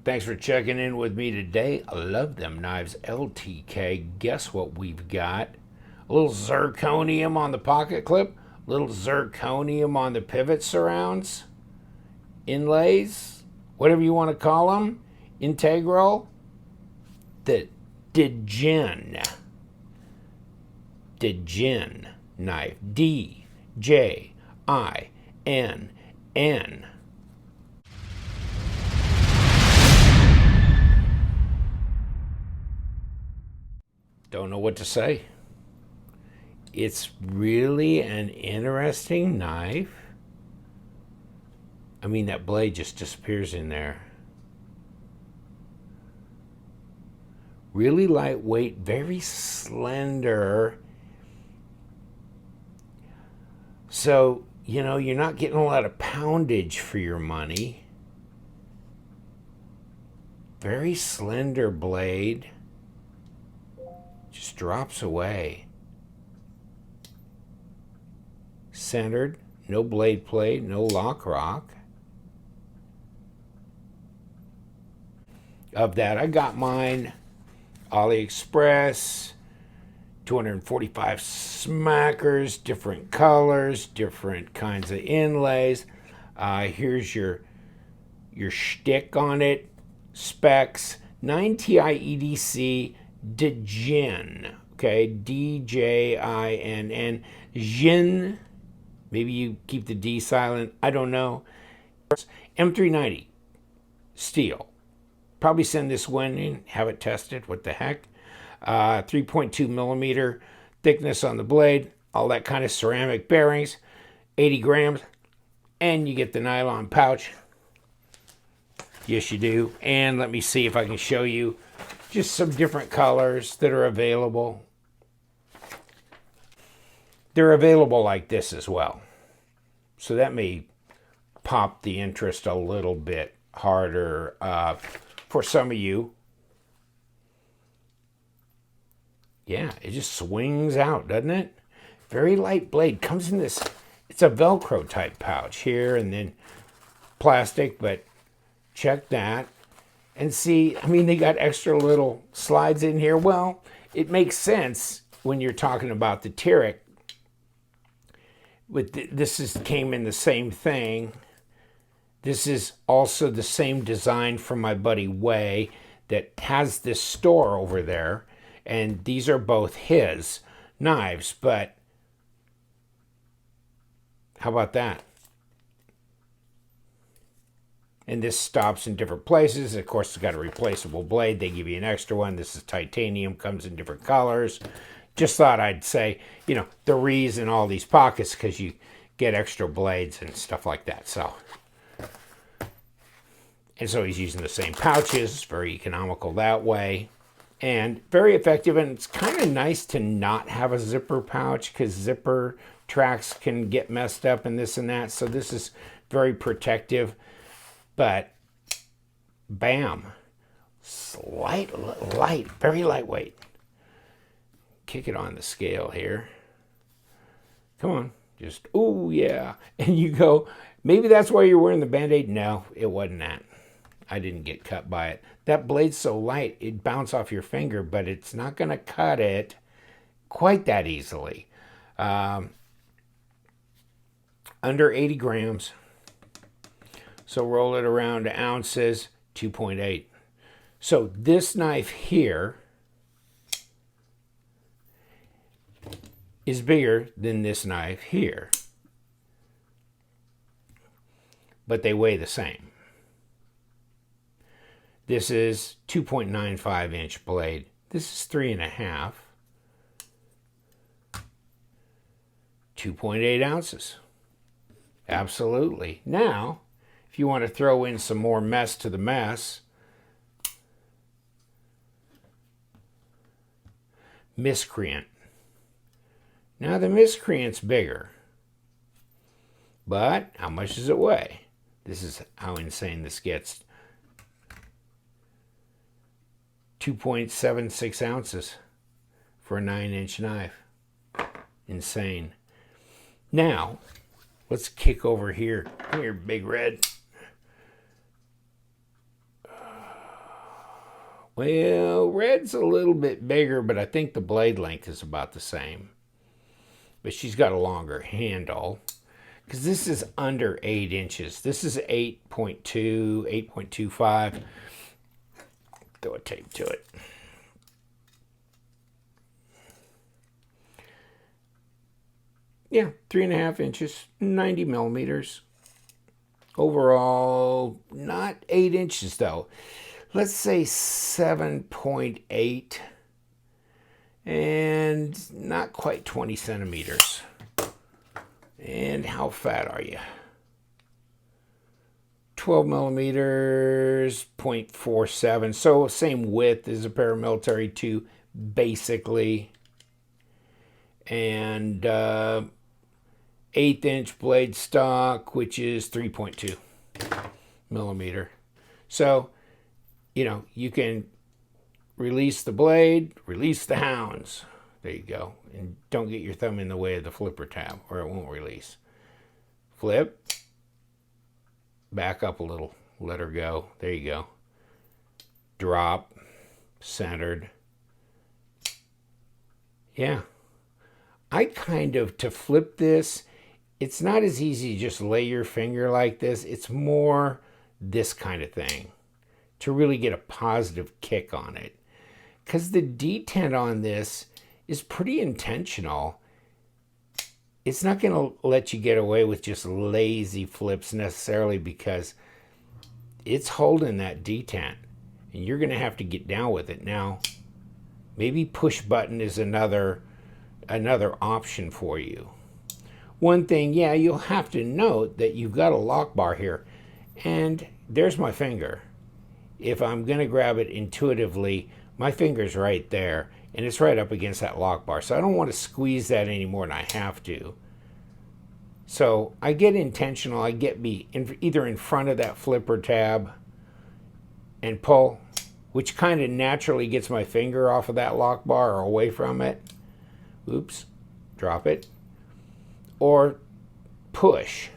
Thanks for checking in with me today. I love them knives, LTK. Guess what we've got? A little zirconium on the pocket clip, a little zirconium on the pivot surrounds, inlays, whatever you want to call them, integral, the Djinn knife, D-J-I-N-N. Don't know what to say. It's really an interesting knife. I mean, that blade just disappears in there. Really lightweight, very slender. So, you know, you're not getting a lot of poundage for your money. Very slender blade. Just drops away. Centered, no blade plate, no lock rock. Of that, I got mine AliExpress, 245 smackers, different colors, different kinds of inlays. Here's your shtick on it, specs, 9TIEDC, Djinn, okay, D-J-I-N-N, Djinn, maybe you keep the D silent, I don't know. M390, steel. Probably send this one in, have it tested, what the heck. 3.2 millimeter thickness on the blade, all that kind of ceramic bearings, 80 grams, and you get the nylon pouch. Yes, you do. And let me see if I can show you just some different colors that are available. They're available like this as well. So that may pop the interest a little bit harder for some of you. Yeah, it just swings out, doesn't it? Very light blade. Comes in this, it's a Velcro type pouch here and then plastic, but check that. And see, I mean, they got extra little slides in here. Well, it makes sense when you're talking about the Tirek. This came in the same thing. This is also the same design from my buddy Way that has this store over there. And these are both his knives, but how about that? And this stops in different places. Of course, it's got a replaceable blade. They give you an extra one. This is titanium, comes in different colors. Just thought I'd say, you know, the reason all these pockets, because you get extra blades and stuff like that. So, and so he's using the same pouches, very economical that way. And very effective, and it's kind of nice to not have a zipper pouch because zipper tracks can get messed up and this and that. So this is very protective, but bam, light, very lightweight. Kick it on the scale here. Come on, just, oh yeah. And you go, maybe that's why you're wearing the Band-Aid. No, it wasn't that. I didn't get cut by it. That blade's so light, it'd bounce off your finger, but it's not going to cut it quite that easily. Under 80 grams. So roll it around to ounces, 2.8. So this knife here is bigger than this knife here. But they weigh the same. This is 2.95 inch blade. This is 3.5. 2.8 ounces. Absolutely. Now, if you want to throw in some more mess to the mess, miscreant. Now the miscreant's bigger. But how much does it weigh? This is how insane this gets. 2.76 ounces for a 9-inch knife. Insane. Now, let's kick over here. Come here, Big Red. Well, red's a little bit bigger, but I think the blade length is about the same. But she's got a longer handle because this is under 8 inches. This is 8.2, 8.25. Throw a tape to it. Yeah, 3.5 inches, 90 millimeters. Overall, not 8 inches though. Let's say 7.8 and not quite 20 centimeters. And how fat are you? 12 millimeters, 0.47. So same width as a paramilitary 2, basically. And 1/8 inch blade stock, which is 3.2 millimeter. So, you know, you can release the blade, release the hounds. There you go. And don't get your thumb in the way of the flipper tab or it won't release. Flip. Back up a little. Let her go. There you go. Drop. Centered. Yeah. I kind of, to flip this, it's not as easy to just lay your finger like this. It's more this kind of thing to really get a positive kick on it. Because the detent on this is pretty intentional. It's not going to let you get away with just lazy flips necessarily because it's holding that detent. And you're going to have to get down with it. Now, maybe push button is another option for you. One thing, yeah, you'll have to note that you've got a lock bar here. And there's my finger. If I'm going to grab it intuitively, my finger's right there. And it's right up against that lock bar. So I don't want to squeeze that any more than I have to. So I get intentional. I get either in front of that flipper tab and pull, which kind of naturally gets my finger off of that lock bar or away from it. Oops, drop it. Or push.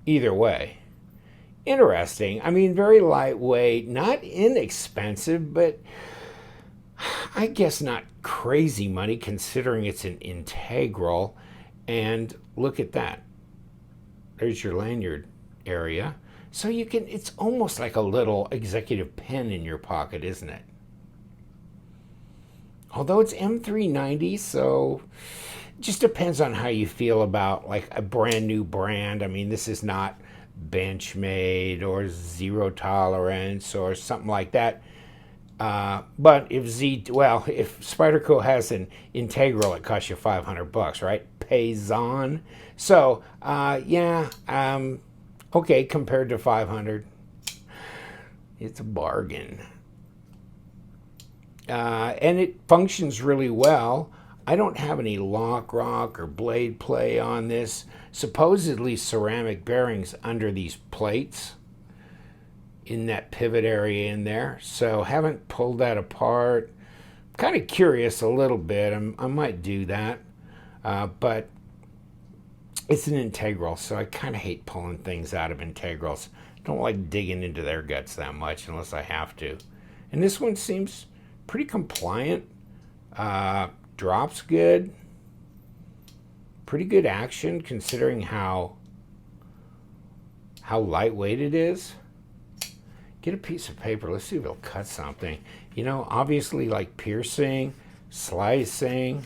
Either way. Interesting. I mean, very lightweight, not inexpensive, but I guess not crazy money considering it's an integral. And look at that. There's your lanyard area. So you can, it's almost like a little executive pen in your pocket, isn't it? Although it's M390, so it just depends on how you feel about like a brand new brand. I mean, this is not Benchmade or Zero Tolerance or something like that. But if if Spyderco has an Integral, it costs you $500, right? Paysan. So, okay, compared to 500, it's a bargain. And it functions really well. I don't have any lock or blade play on this. Supposedly ceramic bearings under these plates in that pivot area in there. So haven't pulled that apart. Kind of curious a little bit. I might do that. But it's an integral, so I kind of hate pulling things out of integrals. Don't like digging into their guts that much unless I have to. And this one seems pretty compliant. Drops good. Pretty good action considering how lightweight it is. Get a piece of paper. Let's see if it'll cut something. You know, obviously like piercing, slicing.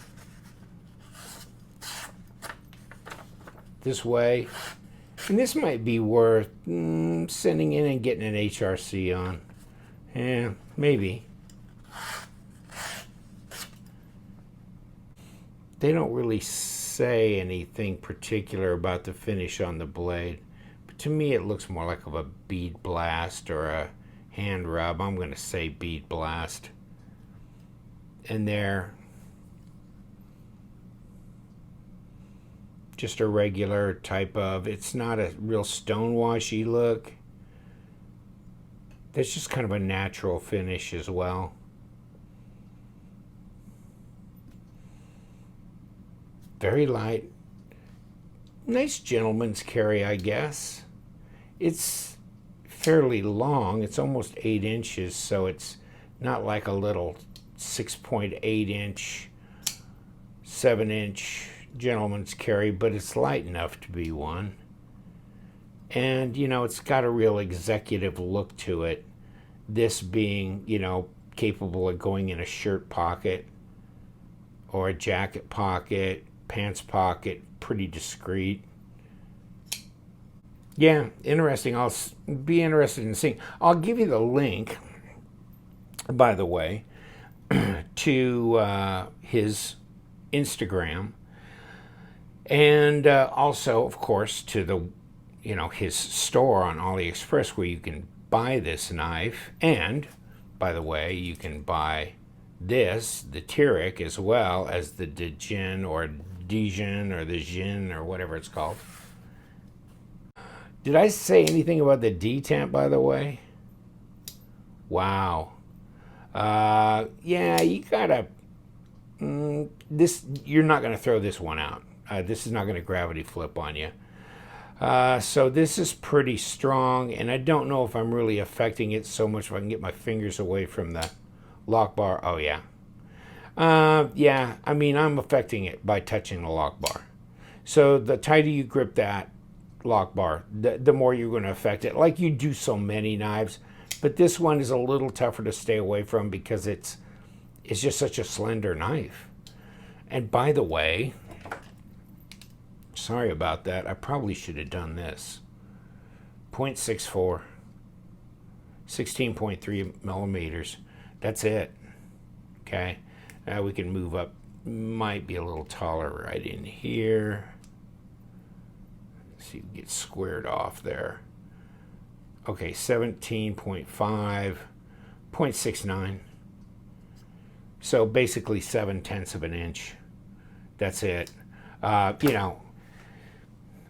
This way. And this might be worth sending in and getting an HRC on. Yeah, maybe. They don't really say anything particular about the finish on the blade. But to me, it looks more like of a bead blast or a hand rub. I'm going to say bead blast. And there, just a regular type of, it's not a real stonewashy look. That's just kind of a natural finish as well. Very light. Nice gentleman's carry, I guess. It's fairly long. It's almost 8 inches, so it's not like a little 6.8 inch, 7 inch gentleman's carry, but it's light enough to be one. And, you know, it's got a real executive look to it. This being, you know, capable of going in a shirt pocket or a jacket pocket, pants pocket, pretty discreet. Yeah, interesting. I'll be interested in seeing. I'll give you the link, by the way, to his Instagram, and also, of course, to the, you know, his store on AliExpress where you can buy this knife. And, by the way, you can buy this, the Tirek, as well as the Djinn or Djinn or the Djinn or whatever it's called. Did I say anything about the detent, by the way? Wow. Yeah, you gotta. You're not gonna throw this one out. This is not gonna gravity flip on you. So this is pretty strong, and I don't know if I'm really affecting it so much. If I can get my fingers away from the lock bar. Oh yeah. Yeah. I mean, I'm affecting it by touching the lock bar. So the tighter you grip that lock bar, the more you're going to affect it, like you do so many knives. But this one is a little tougher to stay away from because it's just such a slender knife. And by the way, sorry about that, I probably should have done this. 0.64, 16.3 millimeters. That's it. Okay, now we can move up. Might be a little taller right in here. See, get squared off there. Okay, 17.5, 0.69. So basically 7/10 of an inch. That's it. You know,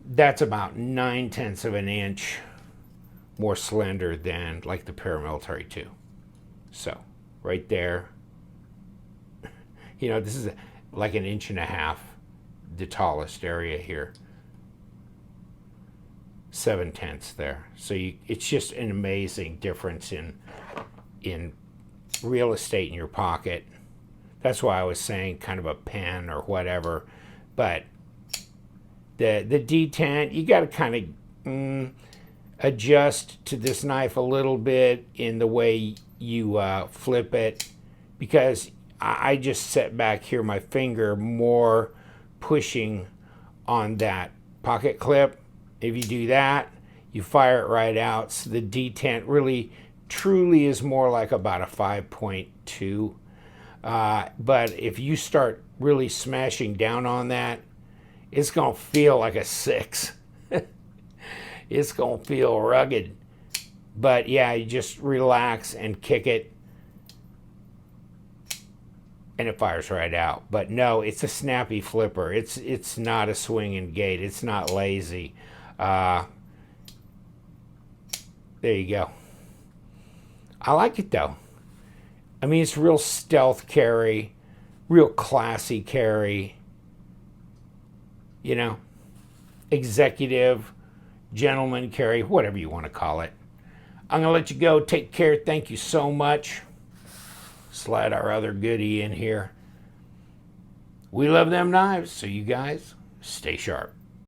that's about 9/10 of an inch more slender than like the Paramilitary 2. So right there, you know, this is like 1.5 inches, the tallest area here. 7/10 there. So it's just an amazing difference in real estate in your pocket. That's why I was saying kind of a pen or whatever. But the detent, you got to kind of adjust to this knife a little bit in the way you flip it, because I just set back here my finger more pushing on that pocket clip. If you do that, you fire it right out. So the detent really truly is more like about a 5.2. But if you start really smashing down on that, it's going to feel like a 6. It's going to feel rugged. But yeah, you just relax and kick it, and it fires right out. But no, it's a snappy flipper. It's not a swinging gait. It's not lazy. There you go. I like it though. I mean, it's real stealth carry, real classy carry, you know, executive, gentleman carry, whatever you want to call it. I'm going to let you go. Take care. Thank you so much. Slide our other goodie in here. We love them knives, so you guys stay sharp.